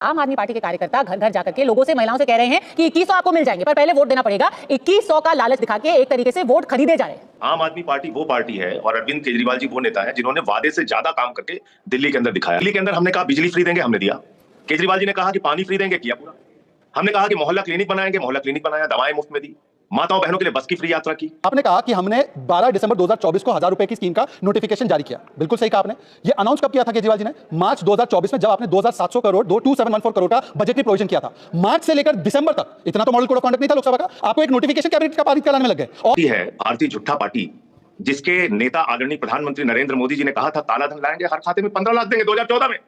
आम आदमी पार्टी के कार्यकर्ता घर घर जाकर के लोगों से, महिलाओं से कह रहे हैं कि 2100 आपको मिल जाएंगे, पर पहले वोट देना पड़ेगा। 2100 का लालच दिखा के एक तरीके से वोट खरीदे जा रहे हैं। आम आदमी पार्टी वो पार्टी है और अरविंद केजरीवाल जी वो नेता है जिन्होंने वादे से ज्यादा काम करके दिल्ली के अंदर दिखाया। दिल्ली के अंदर हमने कहा बिजली फ्री देंगे, हमने दिया। केजरीवाल जी ने कहा कि पानी फ्री देंगे, किया पूरा। हमने कहा कि मोहल्ला क्लिनिक बनाएंगे, मोहल्ला क्लिनिक बनाया, दवाएं मुफ्त में दी, माताओं बहनों के लिए बस की फ्री यात्रा की। आपने कहा कि हमने 12 दिसंबर 2024 को 1000 रुपए की स्कीम का नोटिफिकेशन जारी किया। बिल्कुल सही कहा आपने। ये अनाउंस कब किया था केजरीवाल जी ने? मार्च 2024 में, जब आपने 2700 करोड़ 2714 करोड़ का बजटरी प्रोविजन किया था। मार्च से लेकर दिसंबर तक इतना तो मॉडल कोड ऑफ कंडक्ट नहीं था लोकसभा का। आपको एक नोटिफिकेशन कैबिनेट का पारित कराने में लग गए। और है भारतीय झूठा पार्टी, जिसके नेता आदरणीय प्रधानमंत्री नरेंद्र मोदी जी ने कहा था काला धन लाएंगे, हर खाते में 15 लाख देंगे 2014 में।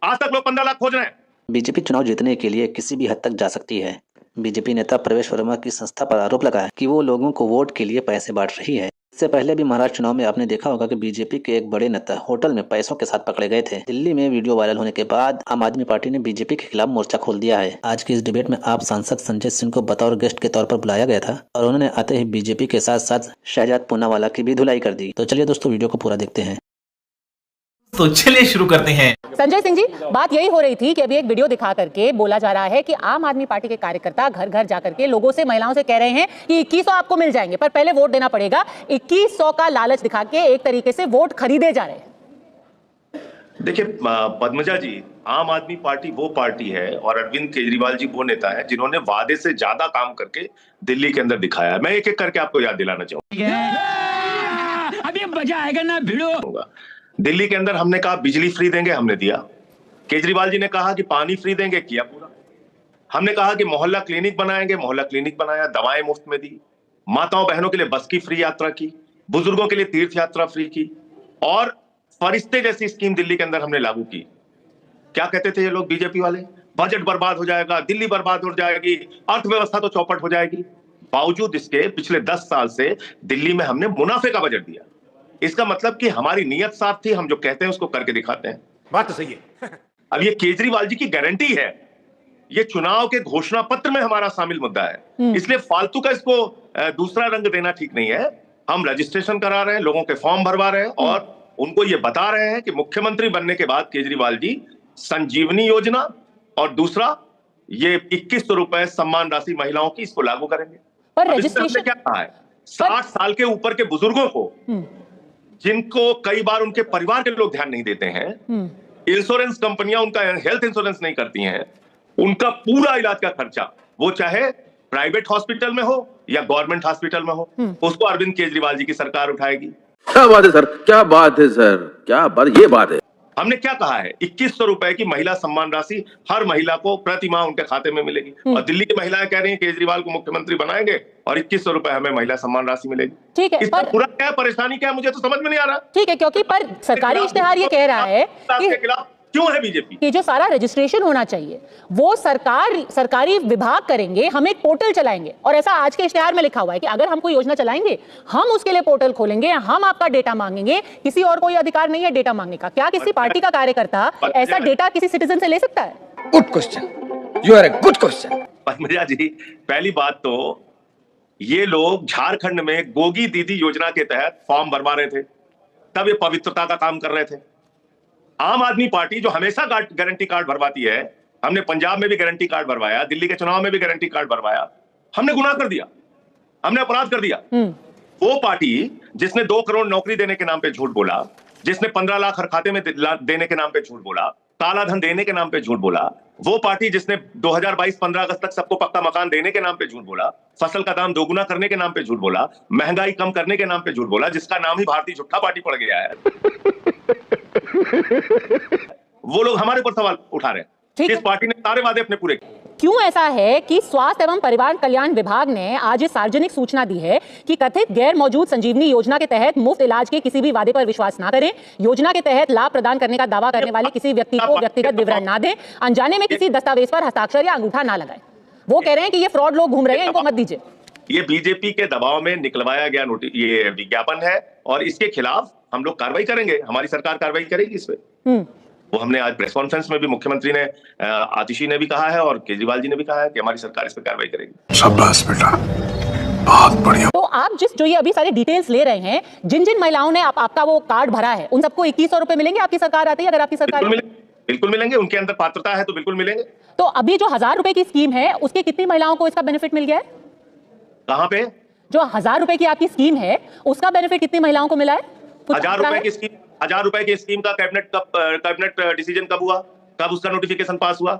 आज तक लोग 15 लाख खोज रहे हैं। बीजेपी चुनाव जीतने के लिए किसी भी हद तक जा सकती है। बीजेपी नेता प्रवेश वर्मा की संस्था पर आरोप लगाया कि वो लोगों को वोट के लिए पैसे बांट रही है। इससे पहले भी महाराष्ट्र चुनाव में आपने देखा होगा कि बीजेपी के एक बड़े नेता होटल में पैसों के साथ पकड़े गए थे। दिल्ली में वीडियो वायरल होने के बाद आम आदमी पार्टी ने बीजेपी के खिलाफ मोर्चा खोल दिया है। आज की इस डिबेट में आप सांसद संजय सिंह को बतौर गेस्ट के तौर पर बुलाया गया था और उन्होंने आते ही बीजेपी के साथ साथ शहजाद पूनावाला की भी धुलाई कर दी। तो चलिए दोस्तों, वीडियो को पूरा देखते हैं। तो चलिए शुरू करते हैं। संजय सिंह जी, बात यही हो रही थी कि अभी एक वीडियो दिखा करके बोला जा रहा है कि आम आदमी पार्टी के कार्यकर्ता घर घर जाकर के लोगों से, महिलाओं से कह रहे हैं कि 2100 आपको मिल जाएंगे, पर पहले वोट देना पड़ेगा। 2100 का लालच दिखा के एक तरीके से वोट खरीदे जा रहे हैं। देखिए पद्मजा जी, आम आदमी पार्टी वो पार्टी है और अरविंद केजरीवाल जी वो नेता है जिन्होंने वादे से ज्यादा काम करके दिल्ली के अंदर दिखाया है। मैं एक एक करके आपको याद दिलाना चाहूंगा। अभी मजा आएगा ना भिड़ो। दिल्ली के अंदर हमने कहा बिजली फ्री देंगे, हमने दिया। केजरीवाल जी ने कहा कि पानी फ्री देंगे, किया पूरा। हमने कहा कि मोहल्ला क्लिनिक बनाएंगे, मोहल्ला क्लिनिक बनाया, दवाएं मुफ्त में दी, माताओं बहनों के लिए बस की फ्री यात्रा की, बुजुर्गों के लिए तीर्थ यात्रा फ्री की और फरिश्ते जैसी स्कीम दिल्ली के अंदर हमने लागू की। क्या कहते थे ये लोग बीजेपी वाले? बजट बर्बाद हो जाएगा, दिल्ली बर्बाद हो जाएगी, अर्थव्यवस्था तो चौपट हो जाएगी। बावजूद इसके पिछले 10 साल से दिल्ली में हमने मुनाफे का बजट दिया। इसका मतलब कि हमारी नीयत साफ थी, हम जो कहते हैं उसको करके दिखाते हैं। बात तो सही है। अब ये केजरीवाल जी की गारंटी है, ये चुनाव के घोषणा पत्र में हमारा शामिल मुद्दा है, इसलिए फालतू का इसको दूसरा रंग देना ठीक नहीं है। हम रजिस्ट्रेशन करा रहे हैं, लोगों के फॉर्म भरवा रहे हैं और उनको ये बता रहे हैं कि मुख्यमंत्री बनने के बाद केजरीवाल जी संजीवनी योजना और दूसरा ये 2100 रुपए सम्मान राशि महिलाओं की, इसको लागू करेंगे। पर रजिस्ट्रेशन क्या कहा है? 60 साल के ऊपर के बुजुर्गों को, जिनको कई बार उनके परिवार के लोग ध्यान नहीं देते हैं, इंश्योरेंस कंपनियां उनका हेल्थ इंश्योरेंस नहीं करती हैं, उनका पूरा इलाज का खर्चा, वो चाहे प्राइवेट हॉस्पिटल में हो या गवर्नमेंट हॉस्पिटल में हो, उसको अरविंद केजरीवाल जी की सरकार उठाएगी। क्या बात है सर, क्या बात है सर, क्या बात, ये बात है। हमने क्या कहा है? 2100 रुपए की महिला सम्मान राशि हर महिला को प्रति माह उनके खाते में मिलेगी। और दिल्ली की महिलाएं कह रही हैं केजरीवाल को मुख्यमंत्री बनाएंगे और 2100 रुपए हमें महिला सम्मान राशि मिलेगी। ठीक है, इसका पूरा क्या परेशानी क्या है, मुझे तो समझ में नहीं आ रहा। ठीक है, क्योंकि पर सरकारी इश्तेहार ये कह रहा है कि खिलाफ क्यों है बीजेपी कि जो सारा रजिस्ट्रेशन होना चाहिए वो सरकारी विभाग करेंगे, हम एक पोर्टल चलाएंगे। और ऐसा आज के इश्तेहार में लिखा हुआ है कि अगर हम कोई योजना चलाएंगे, हम उसके लिए पोर्टल खोलेंगे, हम आपका डेटा मांगेंगे। किसी और कोई अधिकार नहीं है डेटा मांगने का। क्या किसी पार्टी का कार्यकर्ता ऐसा डेटा किसी सिटीजन से ले सकता है? Good question, you are a good question. Padmaja ji, पहली बात तो ये लोग झारखंड में गोगी दीदी योजना के तहत फॉर्म भरवा रहे थे, तब ये पवित्रता का काम कर रहे थे। आम आदमी पार्टी जो हमेशा गारंटी कार्ड भरवाती है, हमने पंजाब में भी गारंटी कार्ड भरवाया, दिल्ली के चुनाव में भी गारंटी कार्ड भरवाया, हमने गुनाह कर दिया, हमने अपराध कर दिया। वो पार्टी जिसने 2 करोड़ नौकरी देने के नाम पे झूठ बोला, जिसने 15 लाख हर खाते में देने के नाम पे झूठ बोला, काला धन देने के नाम पे झूठ बोला, वो पार्टी जिसने 2022 15 अगस्त तक सबको पक्का मकान देने के नाम पे झूठ बोला, फसल का दाम दोगुना करने के नाम पे झूठ बोला, महंगाई कम करने के नाम पे झूठ बोला, जिसका नाम ही भारतीय झूठा पार्टी पड़ गया है, वो लोग हमारे ऊपर सवाल उठा रहे हैं। इस पार्टी ने सारे वादे अपने पूरे किए। क्यों ऐसा है कि स्वास्थ्य एवं परिवार कल्याण विभाग ने आज सार्वजनिक सूचना दी है कि कथित गैर मौजूद संजीवनी योजना के तहत मुफ्त इलाज के किसी भी वादे पर विश्वास ना करें, योजना के तहत लाभ प्रदान करने का दावा करने वाले किसी व्यक्ति को व्यक्तिगत विवरण ना दें, अनजाने में किसी दस्तावेज पर हस्ताक्षर या अंगूठा ना लगाएं। वो कह रहे हैं कि ये फ्रॉड लोग घूम रहे हैं, इनको मत दीजिए। ये बीजेपी के दबाव में निकलवाया गया ये विज्ञापन है और इसके खिलाफ हम लोग कार्रवाई करेंगे, हमारी सरकार कार्रवाई करेगी इस पे। वो हमने आज प्रेस कॉन्फ्रेंस में भी मुख्यमंत्री ने, आतिशी ने भी कहा है और केजरीवाल जी ने भी कहा है कि हमारी सरकार इस पर कार्रवाई करेगी। शाबाश बेटा, बहुत बढ़िया। तो आप जो ये अभी सारे डिटेल्स ले रहे हैं, जिन जिन महिलाओं ने आपका वो कार्ड भरा है, उन सबको 2100 रुपए मिलेंगे आपकी सरकार आती है? अगर आपकी सरकार बिल्कुल मिलेंगे, उनके अंदर पात्रता है तो बिल्कुल मिलेंगे। तो अभी जो 1000 रुपए की स्कीम है उसकी कितनी महिलाओं को इसका बेनिफिट मिल गया है? कहां पे? जो 1000 रुपए की आपकी स्कीम है उसका बेनिफिट कितनी महिलाओं को मिला है? 1000 रुपए की स्कीम, 1000 रुपए की स्कीम का कैबिनेट डिसीजन कब हुआ, कब उसका नोटिफिकेशन पास हुआ?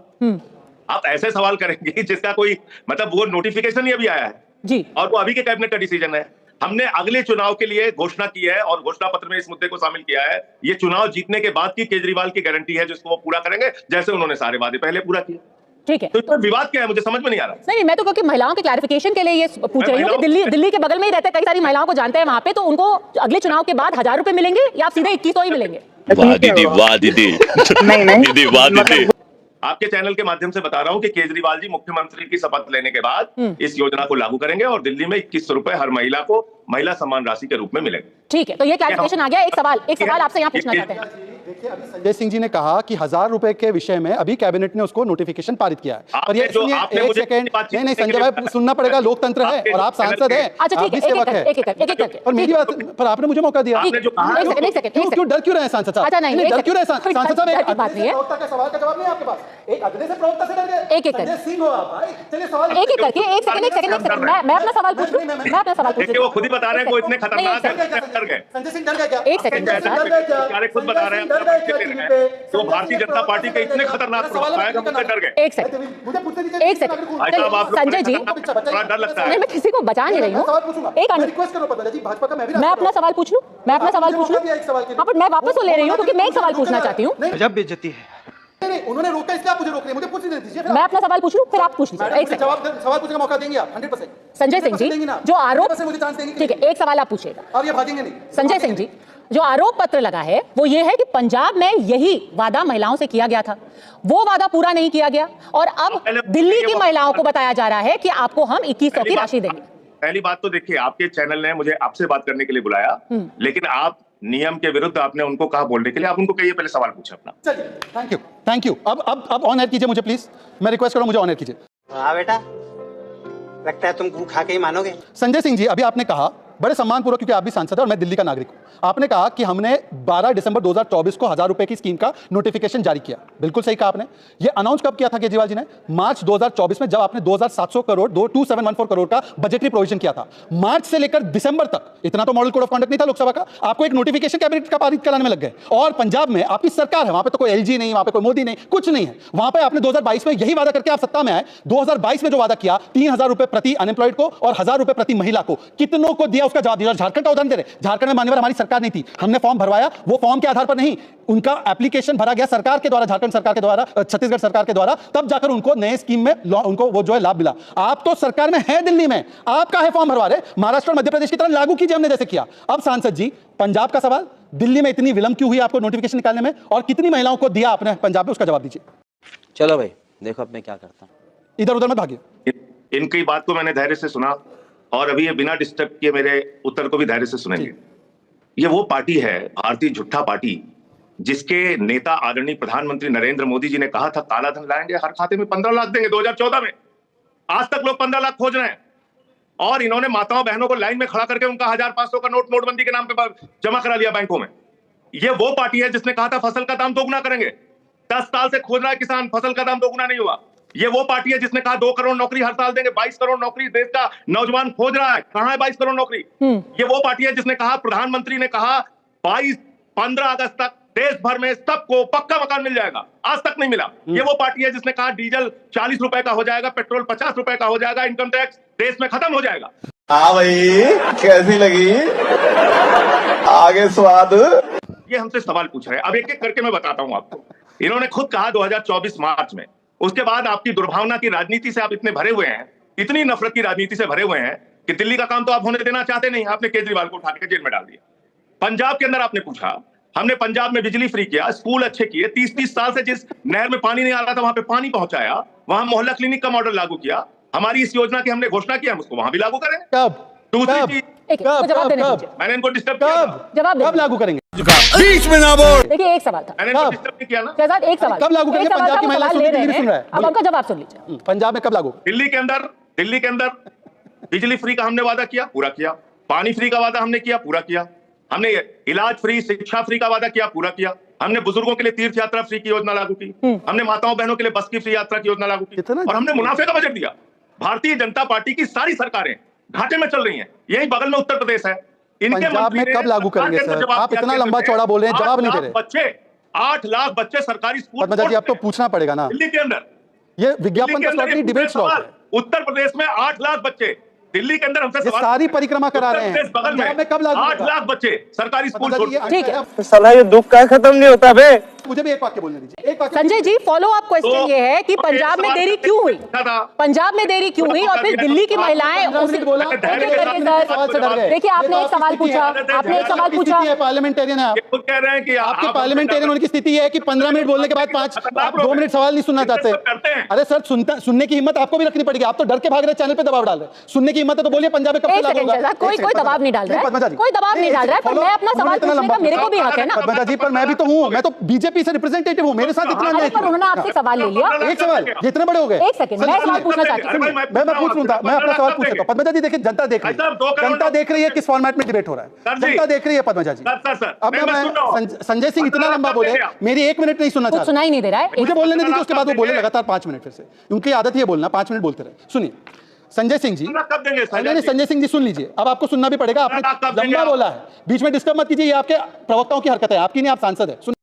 आप ऐसे सवाल करेंगे जिसका कोई मतलब, वो नोटिफिकेशन ही अभी आया है जी, और वो अभी के कैबिनेट का डिसीजन है। हमने अगले चुनाव के लिए घोषणा की है और घोषणा पत्र में इस मुद्दे को शामिल किया है। ये चुनाव जीतने के बाद की केजरीवाल की गारंटी है जिसको वो पूरा करेंगे, जैसे उन्होंने सारे वादे पहले पूरा किए। ठीक है। तो इसमें विवाद क्या है, मुझे समझ में नहीं आ रहा। नहीं, मैं तो क्योंकि महिलाओं के क्लैरिफिकेशन के लिए ये पूछ रही हूँ कि दिल्ली के बगल में ही रहते कई सारी महिलाओं को जानते हैं वहां पे, तो उनको अगले चुनाव के बाद 1000 रुपए मिलेंगे या आप सीधे 2100 ही मिलेंगे? वाह दीदी, वाह दीदी, दीदी वाह दीदी। आपके चैनल के माध्यम से बता रहा हूं कि केजरीवाल जी मुख्यमंत्री की शपथ लेने के बाद इस योजना को लागू करेंगे और दिल्ली में 2100 रुपए हर महिला को महिला सम्मान राशि के रूप में मिलेंगे। ठीक है, तो ये क्लैरिफिकेशन आ गया। एक सवाल आपसे यहाँ पूछना चाहते हैं। देखिए, अभी संजय सिंह जी ने कहा कि 1000 रुपए के विषय में अभी कैबिनेट ने उसको नोटिफिकेशन पारित किया है। और ये एक सेकंड, नहीं संजय भाई, सुनना पड़ेगा, लोकतंत्र है और आप सांसद हैं। अच्छा ठीक है, एक एक और मेरी बात पर आपने मुझे मौका दिया। एक सेकंड, क्यों डर क्यों रहे हैं सांसद साहब? अच्छा नहीं, डर क्यों रहे सांसद साहब? एक बात नहीं है, सवाल का जवाब नहीं है आपके पास, एक अगले से प्रवक्ता से डर गए। एक संजय सिंह हो आप भाई, चलिए सवाल एक करके, एक सेकंड, मैं अपना सवाल पूछ लूं, मैं अपना सवाल पूछ देखिए, वो खुद ही बता रहे हैं वो इतने खतरनाक है, डर गए। संजय सिंह डर गए क्या? एक सेकंड, अरे खुद बता रहे हैं तो भारतीय जनता पार्टी के इतने खतरनाक प्रवक्ता है कि मुझसे डर गए। एक सेकंड, मुझे पूछने दीजिए। एक सेकंड, संजय जी, थोड़ा डर लगता है। नहीं मैं किसी को बचा नहीं रही हूँ। एक रिक्वेस्ट करो पता जी, भाजपा का मैं अपना सवाल पूछ लूं, हाँ पर मैं वापस ले रही हूँ क्योंकि मैं एक सवाल पूछना चाहती हूँ। गजब बेइज्जती है। नहीं, उन्होंने रोका, इसलिए आप मुझे रोक रहे हैं। मुझे पूछने दीजिए, मैं अपना सवाल पूछ लूं, फिर आप पूछ लीजिए। एक सवाल पूछने का मौका देंगे आप 100%। संजय सिंह जी, जो आरोप, मुझे चांस देंगे, ठीक है, एक सवाल आप पूछिएगा। अब ये भागेंगे नहीं। संजय सिंह जी, जो आरोप पत्र लगा है वो ये है कि पंजाब में यही वादा महिलाओं से किया गया था, वो वादा पूरा नहीं किया गया और अब दिल्ली की महिलाओं को बताया जा रहा है कि आपको हम 2100 की राशि देंगे। पहली बात तो देखिए, आपके चैनल ने मुझे आपसे बात करने के लिए बुलाया, लेकिन आप नियम के विरुद्ध आपने उनको कहा बोलने के लिए। आप उनको कहिए पहले सवाल पूछे अपना। चलिए, थैंक यू। अब ऑन एयर कीजिए मुझे प्लीज, मैं रिक्वेस्ट कर रहा हूं, मुझे ऑन एयर कीजिए। हाँ बेटा, लगता है तुम गू खा के ही मानोगे। संजय सिंह जी, अभी आपने कहा बड़े सम्मानपूर्वक, क्योंकि आप भी सांसद हैं और मैं दिल्ली का नागरिक हूं, आपने कहा कि हमने 12 दिसंबर 2024 को 1000 रुपए की स्कीम का नोटिफिकेशन जारी किया। बिल्कुल सही कहा आपने। ये अनाउंस कब किया था केजरीवाल जी ने? मार्च 2024 में, जब आपने 2700 करोड़ 2714 करोड़ का बजटरी प्रोविजन किया था। मार्च से लेकर दिसंबर तक, इतना तो मॉडल कोड ऑफ कंडक्ट नहीं था लोकसभा का, आपको एक नोटिफिकेशन कैबिनेट का पारित कराने में लग गए। और पंजाब में आपकी सरकार है, वहां पे तो कोई एलजी नहीं, वहां पे कोई मोदी नहीं, कुछ नहीं है। वहां पे आपने 2022 में यही वादा करके आप सत्ता में आए। 2022 में जो वादा किया, 3000 रुपए प्रति अनएम्प्लॉयड को और 1000 रुपए प्रति महिला को, कितनों को दिया उसका जवाब दिया। झारखंड का उदाहरण दे रहे, झारखंड में मान्यवर हमारी सरकार नहीं थी, हमने फॉर्म भरवाया, वो फॉर्म के आधार पर नहीं, उनका एप्लीकेशन भरा गया सरकार के द्वारा, झारखंड सरकार के द्वारा, छत्तीसगढ़ सरकार के द्वारा, तब जाकर उनको नए स्कीम में उनको वो जो है लाभ मिला। आप तो सरकार में है, दिल्ली में, आपका है फॉर्म भरवा रहे। महाराष्ट्र और मध्य प्रदेश की तरह लागू कीजिए हमने जैसे किया। अब सांसद जी, पंजाब का सवाल, दिल्ली में इतनी विलंब क्यों हुई आपको नोटिफिकेशन निकालने में, और कितनी महिलाओं को दिया आपने पंजाब में, उसका जवाब दीजिए। चलो भाई, देखो अब मैं क्या करता हूँ। इधर उधर मत भागिए। इनकी बात को मैंने धैर्य से सुना और अभी ये बिना डिस्टर्ब किए मेरे उत्तर को भी धैर्य से सुनेंगे। ये वो पार्टी है, भारतीय झूठा पार्टी, जिसके नेता आदरणीय प्रधानमंत्री नरेंद्र मोदी जी ने कहा था काला धन लाएंगे, हर खाते में 15 लाख देंगे 2014 में। आज तक लोग 15 लाख खोज रहे हैं और इन्होंने माताओं बहनों को लाइन में खड़ा करके उनका 1500 का नोट नोटबंदी के नाम पे जमा करा लिया बैंकों में। ये वो पार्टी है जिसने कहा था फसल का दाम दोगुना करेंगे। 10 साल से खोज रहा है किसान, फसल का दाम दोगुना नहीं हुआ। ये वो पार्टी है जिसने कहा 2 करोड़ नौकरी हर साल देंगे, 22 करोड़ नौकरी देश का नौजवान खोज रहा है, कहां है 22 करोड़ नौकरी? ये वो पार्टी है जिसने कहा, प्रधानमंत्री ने कहा 15 अगस्त तक देश भर में सबको पक्का मकान मिल जाएगा, आज तक नहीं मिला। ये वो पार्टी है जिसने कहा डीजल 40 रुपए का हो जाएगा, पेट्रोल 50 रुपए का हो जाएगा, इनकम टैक्स देश में खत्म हो जाएगा। हाँ भाई, कैसी लगी आगे स्वाद? ये हमसे सवाल पूछ रहे हैं, अब एक एक करके मैं बताता हूं आपको। इन्होंने खुद कहा 2024 मार्च में, उसके बाद आपकी दुर्भावना की राजनीति से आप इतने भरे हुए हैं, इतनी नफरत की राजनीति से भरे हुए हैं कि दिल्ली का काम तो आप होने देना चाहते नहीं। आपने केजरीवाल को उठा के जेल में डाल दिया। पंजाब के अंदर आपने पूछा, हमने पंजाब में बिजली फ्री किया, स्कूल अच्छे किए, 30-30 साल से जिस नहर में पानी नहीं आ रहा था वहां पे पानी पहुंचाया, वहां मोहल्ला क्लिनिक का मॉडल लागू किया। हमारी इस योजना की हमने घोषणा किया, हम उसको वहां भी लागू करेंगे। कब? दूसरी चीज, मैंने इनको डिस्टर्ब किया, कब लागू करेंगे? बीच में ना बोल। देखिए एक सवाल था, मैंने इनको डिस्टर्ब नहीं किया ना। शहजाद एक सवाल, कब लागू करेंगे? पंजाब की महिला सुन रहा है, अब उनका जवाब सुन लीजिए। पंजाब में कब लागू? दिल्ली के अंदर बिजली फ्री का हमने वादा किया, पूरा किया। पानी फ्री का वादा हमने किया, पूरा किया। हमने इलाज फ्री, शिक्षा फ्री का वादा किया, पूरा किया। हमने बुजुर्गों के लिए तीर्थ यात्रा फ्री की योजना लागू की, हमने माताओं बहनों के लिए बस की फ्री यात्रा की योजना लागू की, और हमने मुनाफे का बजट दिया। भारतीय जनता पार्टी की सारी सरकारें घाटे में चल रही हैं। यही बगल में उत्तर प्रदेश है, इनके पंजाब में कब लागू करेंगे सर? आप इतना लंबा चौड़ा बोल रहे हैं, जवाब नहीं दे रहे। बच्चे 8 लाख बच्चे सरकारी स्कूल पद्मजा जी, अब तो पूछना पड़ेगा ना। दिल्ली के अंदर ये विज्ञापन का स्लॉट नहीं, डिबेट स्लॉट है। उत्तर प्रदेश में 8 लाख बच्चे, दिल्ली के अंदर हमसे ये सारी परिक्रमा करा रहे हैं। बगल पंजाब में कब लागू 8 लाख बच्चे सरकारी स्कूल पद्मजा जी, ठीक है। साला ये दुख का खत्म नहीं होता बे। मुझे भी एक वाक्य बोलने दीजिए, एक वाक्य। Sanjay ji, follow up question ये है कि पंजाब में देरी क्यों हुई, पंजाब में देरी क्यों हुई, और फिर दिल्ली की महिलाएं उसी बोला। सवाल से डर गए। देखिए, आपने एक सवाल पूछा, आपने एक सवाल पूछा। पार्लियामेंटेरियन है आप, खुद कह रहे हैं कि आपके पार्लियामेंटेरियन होने की स्थिति है कि 15 मिनट बोलने के बाद 5 आप 2 मिनट सवाल नहीं सुनना चाहते। अरे सर, सुनने की हिम्मत आपको भी रखनी पड़ेगी। आप तो डर के भाग रहे, चैनल पे दबाव डाल रहे। सुनने की हिम्मत है तो बोलिए, पंजाब में कब से लागू होगा? कोई दबाव नहीं डाल रहा है, कोई दबाव नहीं डाल रहा है, पर मैं अपना सवाल पूछने का मेरे को भी हक है ना। पद्मजा जी, पर मैं भी तो हूँ, मैं तो बीजेपी से रिप्रेजेंटेटिव हूँ, मेरे साथ इतना नहीं। पर उन्होंने आपसे सवाल ले लिया। एक सवाल, जितने बड़े हो गए। एक सेकंड, मैं सवाल पूछना चाहती हूँ। मैं पूछ लूँ था, मैं अपना सवाल पूछ लेता हूँ। पद्मजा जी देखिए, जनता देख रही है, जनता देख रही है किस फॉर्मेट में डिबेट हो रहा है, जनता देख रही है। पद्मजा जी, अब मैं संजय सिंह इतना लंबा बोले, मेरी 1 मिनट नहीं सुनना चाहता, सुना ही नहीं दे रहा है। मुझे बोलने दीजिए, उसके बाद वो बोले लगातार 5 मिनट। फिर से उनकी आदत ही है बोलना, 5 मिनट बोलते रहे। सुनिए संजय सिंह जी, संजय सिंह जी सुन लीजिए, अब आपको सुनना भी पड़ेगा। आपने लंबा बोला है, बीच में डिस्टर्ब मत कीजिए, ये आपके प्रवक्ताओं की हरकत है, आपकी नहीं, आप सांसद है।